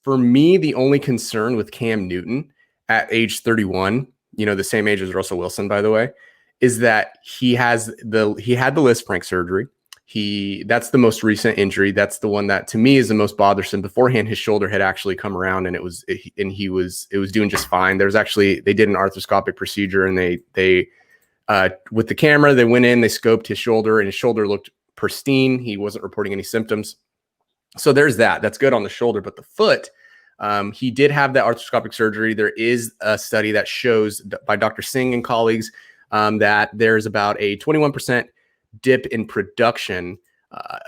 For me, the only concern with Cam Newton at age 31, the same age as Russell Wilson, by the way, is that he had the Lisfranc surgery. That's the most recent injury. That's the one that to me is the most bothersome. Beforehand, his shoulder had actually come around and it was doing just fine. They did an arthroscopic procedure and they with the camera, they went in, they scoped his shoulder and his shoulder looked pristine. He wasn't reporting any symptoms. So there's that. That's good on the shoulder, but the foot, he did have that arthroscopic surgery. There is a study that shows by Dr. Singh and colleagues that there's about a 21% dip in production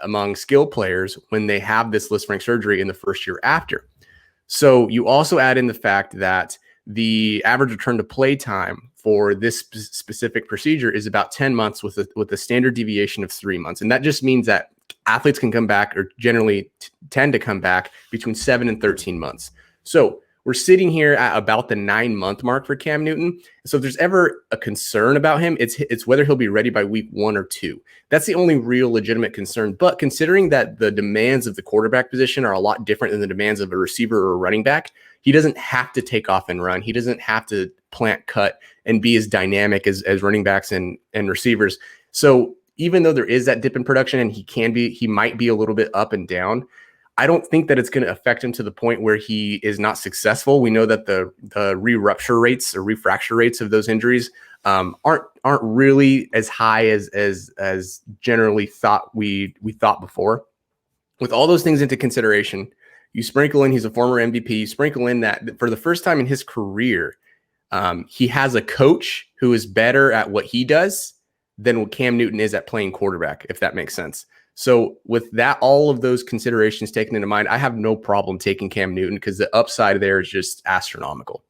among skilled players when they have this Lisfranc surgery in the first year after. So you also add in the fact that the average return to play time for this specific procedure is about 10 months with a standard deviation of 3 months. And that just means that athletes can come back or generally tend to come back between 7 and 13 months. So we're sitting here at about the 9-month mark for Cam Newton. So if there's ever a concern about him, it's whether he'll be ready by week 1 or 2. That's the only real legitimate concern. But considering that the demands of the quarterback position are a lot different than the demands of a receiver or a running back, he doesn't have to take off and run. He doesn't have to plant, cut, and be as dynamic as running backs and receivers. So even though there is that dip in production and he might be a little bit up and down, I don't think that it's going to affect him to the point where he is not successful. We know that the re-rupture rates or refracture rates of those injuries aren't really as high as generally thought we thought before. With all those things into consideration, you sprinkle in he's a former MVP. You sprinkle in that for the first time in his career, he has a coach who is better at what he does than what Cam Newton is at playing quarterback, if that makes sense. So with that, all of those considerations taken into mind, I have no problem taking Cam Newton because the upside there is just astronomical.